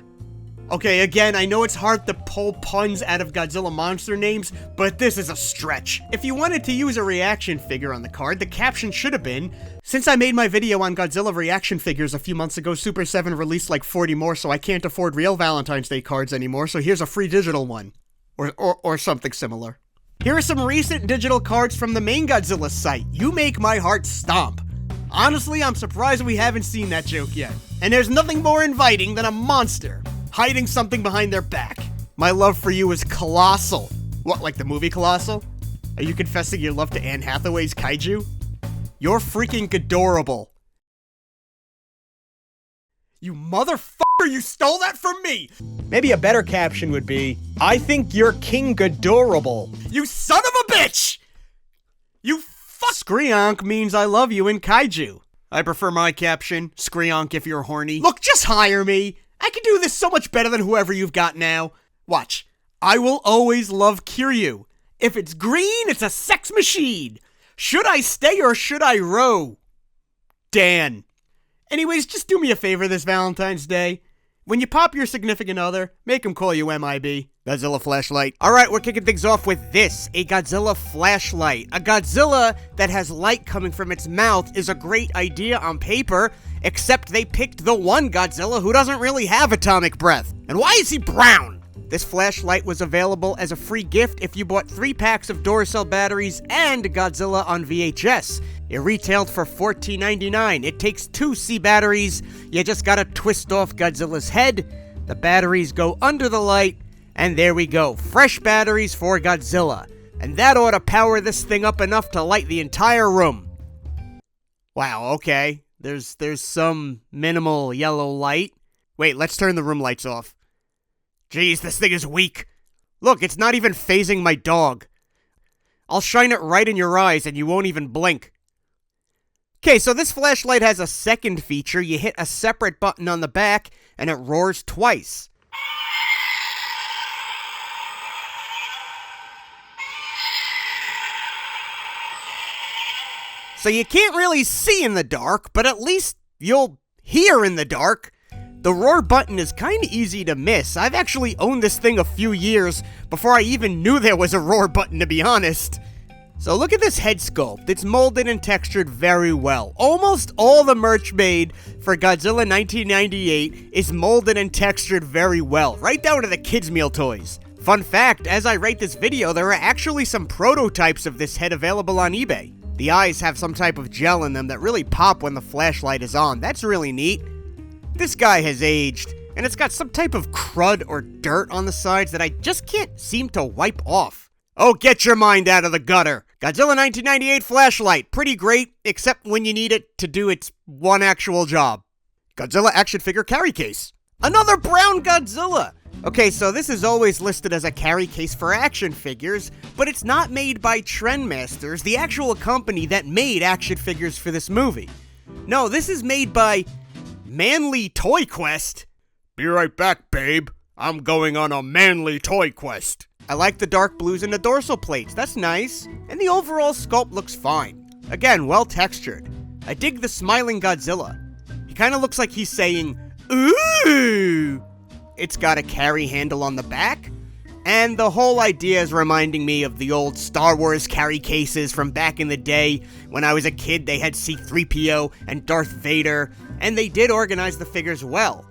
Okay, again, I know it's hard to pull puns out of Godzilla monster names, but this is a stretch. If you wanted to use a reaction figure on the card, the caption should have been, since I made my video on Godzilla reaction figures a few months ago, Super 7 released like 40 more, so I can't afford real Valentine's Day cards anymore, so here's a free digital one. Or something similar. Here are some recent digital cards from the main Godzilla site. You make my heart stomp. Honestly, I'm surprised we haven't seen that joke yet. And there's nothing more inviting than a monster hiding something behind their back. My love for you is colossal. What, like the movie Colossal? Are you confessing your love to Anne Hathaway's kaiju? You're freaking adorable. You motherfucker, you stole that from me! Maybe a better caption would be, I think you're king adorable. You son of a bitch! You fuck! Skreonk means I love you in kaiju. I prefer my caption, Skreonk if you're horny. Look, just hire me! I can do this so much better than whoever you've got now. Watch. I will always love Kiryu. If it's green, it's a sex machine. Should I stay or should I row? Dan. Anyways, just do me a favor this Valentine's Day. When you pop your significant other, make him call you MIB. Godzilla flashlight. Alright, we're kicking things off with this, a Godzilla flashlight. A Godzilla that has light coming from its mouth is a great idea on paper, except they picked the one Godzilla who doesn't really have atomic breath. And why is he brown? This flashlight was available as a free gift if you bought 3 packs of Duracell batteries and Godzilla on VHS. It retailed for $14.99. It takes 2 C batteries. You just gotta twist off Godzilla's head. The batteries go under the light, and there we go. Fresh batteries for Godzilla. And that ought to power this thing up enough to light the entire room. Wow, okay. There's some minimal yellow light. Wait, let's turn the room lights off. Jeez, this thing is weak. Look, it's not even phasing my dog. I'll shine it right in your eyes and you won't even blink. Okay, so this flashlight has a second feature. You hit a separate button on the back and it roars twice. So you can't really see in the dark, but at least you'll hear in the dark. The roar button is kinda easy to miss. I've actually owned this thing a few years before I even knew there was a roar button, to be honest. So look at this head sculpt. It's molded and textured very well. Almost all the merch made for Godzilla 1998 is molded and textured very well, right down to the kids' meal toys. Fun fact, as I write this video, there are actually some prototypes of this head available on eBay. The eyes have some type of gel in them that really pop when the flashlight is on. That's really neat. This guy has aged, and it's got some type of crud or dirt on the sides that I just can't seem to wipe off. Oh, get your mind out of the gutter. Godzilla 1998 flashlight. Pretty great, except when you need it to do its one actual job. Godzilla action figure carry case. Another brown Godzilla. Okay, so this is always listed as a carry case for action figures, but it's not made by Trendmasters, the actual company that made action figures for this movie. No, this is made by Manly Toy Quest. Be right back, babe. I'm going on a manly toy quest. I like the dark blues in the dorsal plates, that's nice. And the overall sculpt looks fine. Again, well textured. I dig the smiling Godzilla. He kinda looks like he's saying, ooh! It's got a carry handle on the back. And the whole idea is reminding me of the old Star Wars carry cases from back in the day. When I was a kid, they had C-3PO and Darth Vader, and they did organize the figures well.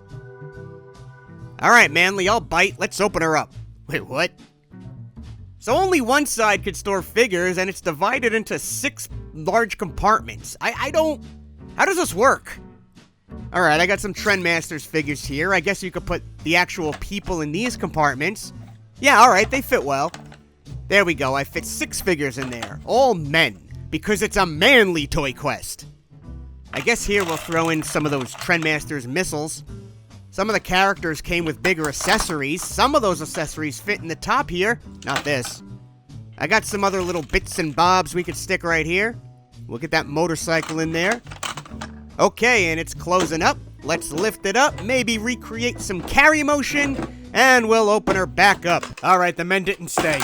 Alright, Manly, I'll bite. Let's open her up. Wait, what? So only one side could store figures, and it's divided into 6 large compartments. I don't... How does this work? Alright, I got some Trendmasters figures here. I guess you could put the actual people in these compartments. Yeah, alright, they fit well. There we go, I fit 6 figures in there. All men, because it's a manly toy quest. I guess here we'll throw in some of those Trendmasters missiles. Some of the characters came with bigger accessories. Some of those accessories fit in the top here. Not this. I got some other little bits and bobs we could stick right here. We'll get that motorcycle in there. Okay, and it's closing up. Let's lift it up, maybe recreate some carry motion, and we'll open her back up. Alright, the men didn't stay.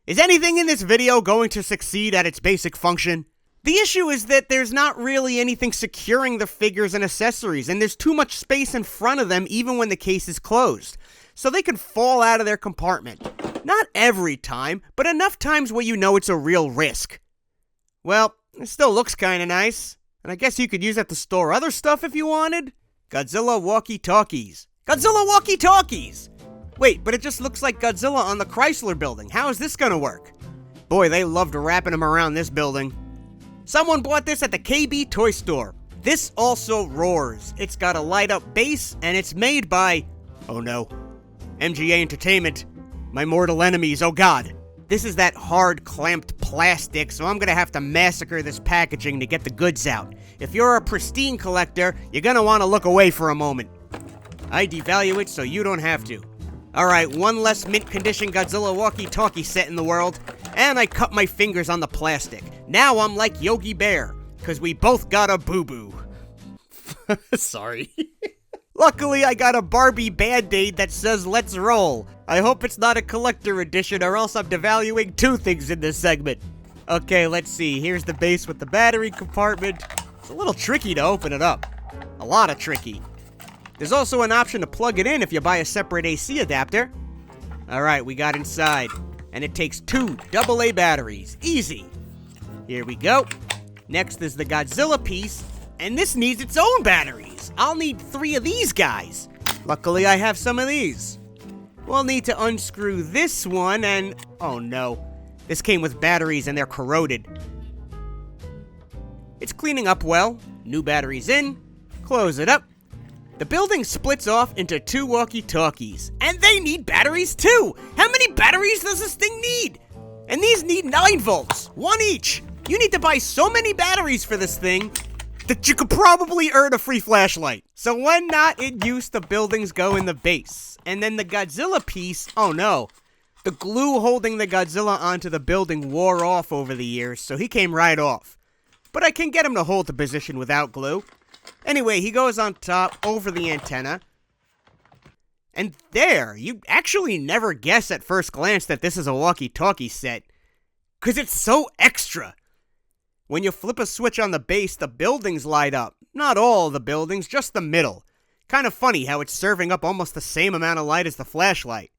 Is anything in this video going to succeed at its basic function? The issue is that there's not really anything securing the figures and accessories, and there's too much space in front of them even when the case is closed. So they can fall out of their compartment. Not every time, but enough times where you know it's a real risk. Well, it still looks kinda nice. And I guess you could use that to store other stuff if you wanted. Godzilla walkie-talkies. Godzilla walkie-talkies! Wait, but it just looks like Godzilla on the Chrysler building. How is this gonna work? Boy, they loved wrapping them around this building. Someone bought this at the KB Toy Store. This also roars. It's got a light-up base, and it's made by... oh no. MGA Entertainment. My mortal enemies, oh god. This is that hard, clamped plastic, so I'm gonna have to massacre this packaging to get the goods out. If you're a pristine collector, you're gonna want to look away for a moment. I devalue it so you don't have to. Alright, one less mint condition Godzilla walkie-talkie set in the world, and I cut my fingers on the plastic. Now I'm like Yogi Bear, cause we both got a boo-boo. Sorry. Luckily, I got a Barbie Band-Aid that says let's roll. I hope it's not a collector edition or else I'm devaluing 2 things in this segment. Okay, let's see. Here's the base with the battery compartment. It's a little tricky to open it up. A lot of tricky. There's also an option to plug it in if you buy a separate AC adapter. Alright, we got inside. And it takes 2 AA batteries. Easy. Here we go. Next is the Godzilla piece. And this needs its own batteries. I'll need 3 of these guys. Luckily, I have some of these. We'll need to unscrew this one and... oh no. This came with batteries and they're corroded. It's cleaning up well. New batteries in. Close it up. The building splits off into 2 walkie-talkies. And they need batteries too! How many batteries does this thing need? And these need 9 volts. 1 each. You need to buy so many batteries for this thing that you could probably earn a free flashlight. So when not in use, the buildings go in the base. And then the Godzilla piece, oh no. The glue holding the Godzilla onto the building wore off over the years, so he came right off. But I can get him to hold the position without glue. Anyway, he goes on top over the antenna. And there, you actually never guess at first glance that this is a walkie-talkie set. 'Cause it's so extra. When you flip a switch on the base, the buildings light up. Not all the buildings, just the middle. Kind of funny how it's serving up almost the same amount of light as the flashlight.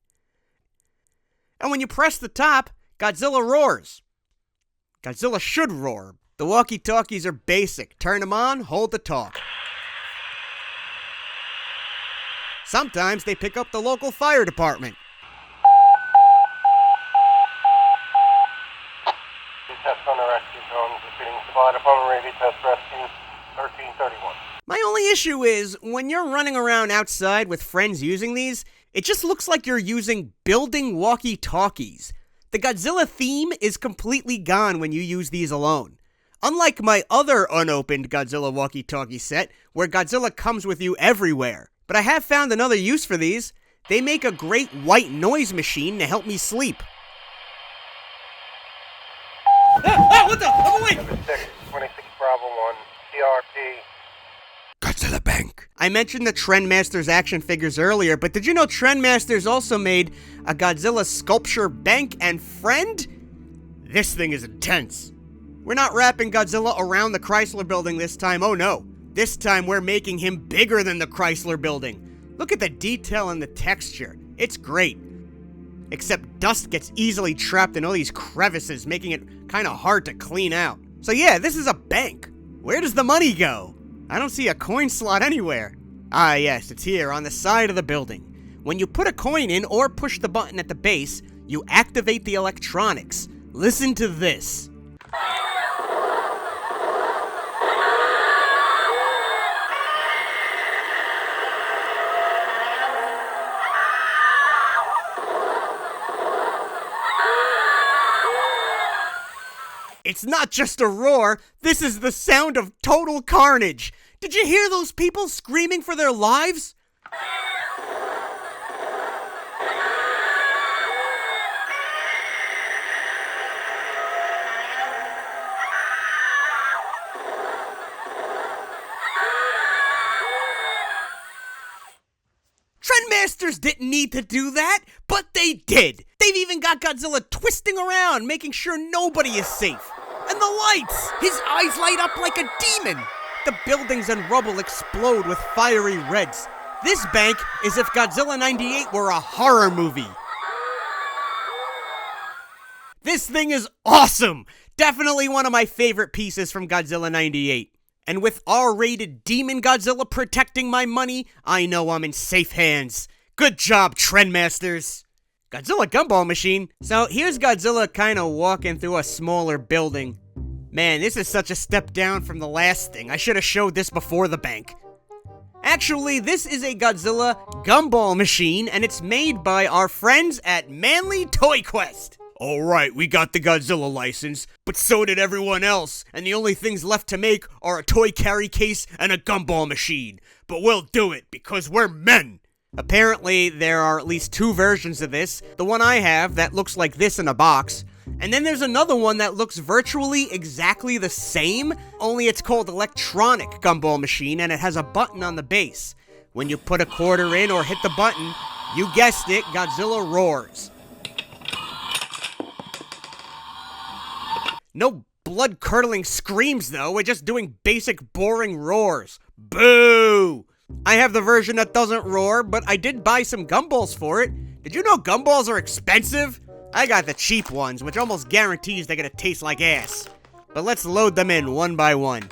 And when you press the top, Godzilla roars. Godzilla should roar. The walkie-talkies are basic. Turn them on, hold the talk. Sometimes they pick up the local fire department.
Test on the rescue drones, repeating supply department radio test rescue 1331.
My only issue is, when you're running around outside with friends using these, it just looks like you're using building walkie-talkies. The Godzilla theme is completely gone when you use these alone. Unlike my other unopened Godzilla walkie-talkie set, where Godzilla comes with you everywhere. But I have found another use for these. They make a great white noise machine to help me sleep. What the? I'm awake!
26 Bravo 1, TRP.
Godzilla Bank. I mentioned the Trendmasters action figures earlier, but did you know Trendmasters also made a Godzilla sculpture bank and friend? This thing is intense. We're not wrapping Godzilla around the Chrysler Building this time, oh no. This time we're making him bigger than the Chrysler Building. Look at the detail and the texture. It's great. Except dust gets easily trapped in all these crevices, making it kind of hard to clean out. So yeah, this is a bank. Where does the money go? I don't see a coin slot anywhere. Ah yes, it's here on the side of the building. When you put a coin in or push the button at the base, you activate the electronics. Listen to this. It's not just a roar, this is the sound of total carnage. Did you hear those people screaming for their lives? Trendmasters didn't need to do that, but they did. They've even got Godzilla twisting around, making sure nobody is safe. And the lights! His eyes light up like a demon. The buildings and rubble explode with fiery reds. This bank is if Godzilla 98 were a horror movie. This thing is awesome! Definitely one of my favorite pieces from Godzilla 98. And with R-rated Demon Godzilla protecting my money, I know I'm in safe hands. Good job, Trendmasters! Godzilla Gumball Machine. So here's Godzilla kind of walking through a smaller building. Man, this is such a step down from the last thing. I should have showed this before the bank. Actually, this is a Godzilla Gumball Machine, and it's made by our friends at Manly Toy Quest. Alright, we got the Godzilla license, but so did everyone else, and the only things left to make are a toy carry case and a gumball machine. But we'll do it, because we're men! Apparently, there are at least two versions of this. The one I have that looks like this in a box. And then there's another one that looks virtually exactly the same, only it's called Electronic Gumball Machine and it has a button on the base. When you put a quarter in or hit the button, you guessed it, Godzilla roars. No blood-curdling screams though, we're just doing basic boring roars. Boo! I have the version that doesn't roar, but I did buy some gumballs for it. Did you know gumballs are expensive? I got the cheap ones, which almost guarantees they're gonna taste like ass. But let's load them in one by one.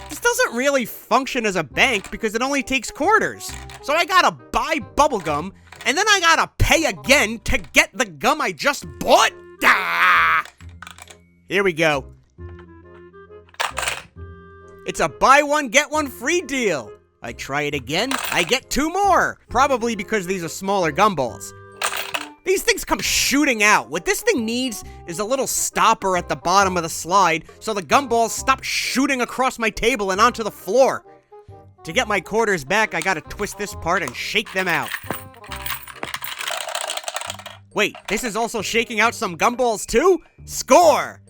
This doesn't really function as a bank because it only takes quarters. So I gotta buy bubblegum, and then I gotta pay again to get the gum I just bought? Ah! Here we go. It's a buy one, get one free deal. I try it again, I get two more. Probably because these are smaller gumballs. These things come shooting out. What this thing needs is a little stopper at the bottom of the slide so the gumballs stop shooting across my table and onto the floor. To get my quarters back, I gotta twist this part and shake them out. Wait, this is also shaking out some gumballs too? Score!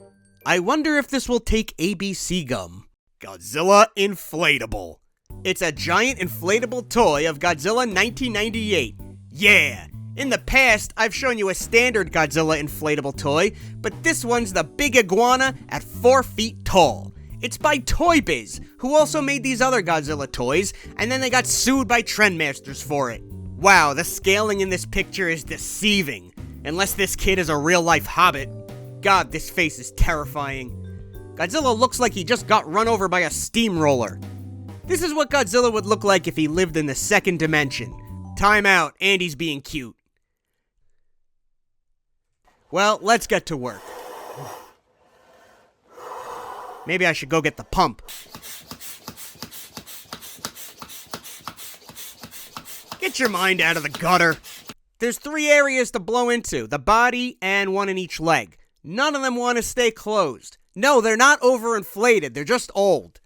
I wonder if this will take ABC gum. Godzilla Inflatable. It's a giant inflatable toy of Godzilla 1998. Yeah! In the past, I've shown you a standard Godzilla inflatable toy, but this one's the big iguana at 4 feet tall. It's by Toy Biz, who also made these other Godzilla toys, and then they got sued by Trendmasters for it. Wow, the scaling in this picture is deceiving. Unless this kid is a real-life hobbit. God, this face is terrifying. Godzilla looks like he just got run over by a steamroller. This is what Godzilla would look like if he lived in the second dimension. Time out, Andy's being cute. Well, let's get to work. Maybe I should go get the pump. Get your mind out of the gutter. There's 3 areas to blow into, the body and one in each leg. None of them want to stay closed. No, they're not overinflated, they're just old.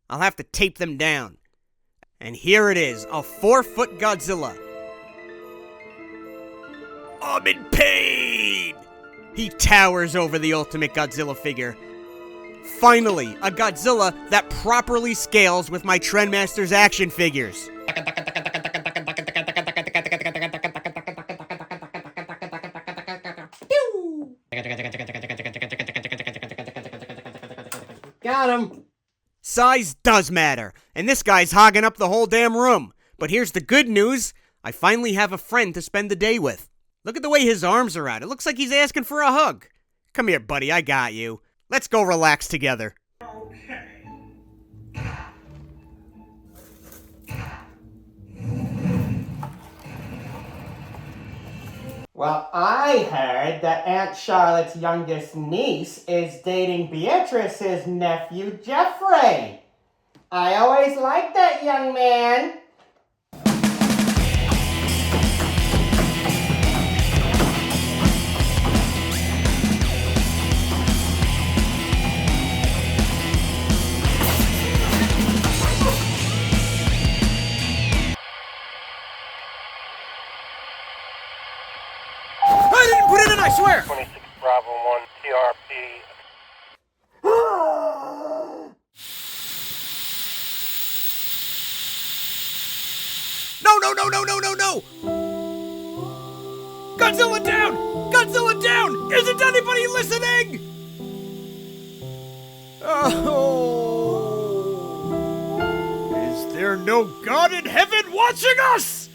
I'll have to tape them down. And here it is, a 4-foot Godzilla. I'm in pain! He towers over the ultimate Godzilla figure. Finally, a Godzilla that properly scales with my Trendmasters action figures.
Got him.
Size does matter, and this guy's hogging up the whole damn room. But here's the good news. I finally have a friend to spend the day with. Look at the way his arms are out. It looks like he's asking for a hug. Come here, buddy, I got you. Let's go relax together.
Well, I heard that Aunt Charlotte's youngest niece is dating Beatrice's nephew, Jeffrey. I always liked that young man.
I didn't put it in, I swear!
26 Bravo 1 TRP.
No! Godzilla down! Godzilla down! Isn't anybody listening? Oh. Is there no God in heaven watching us?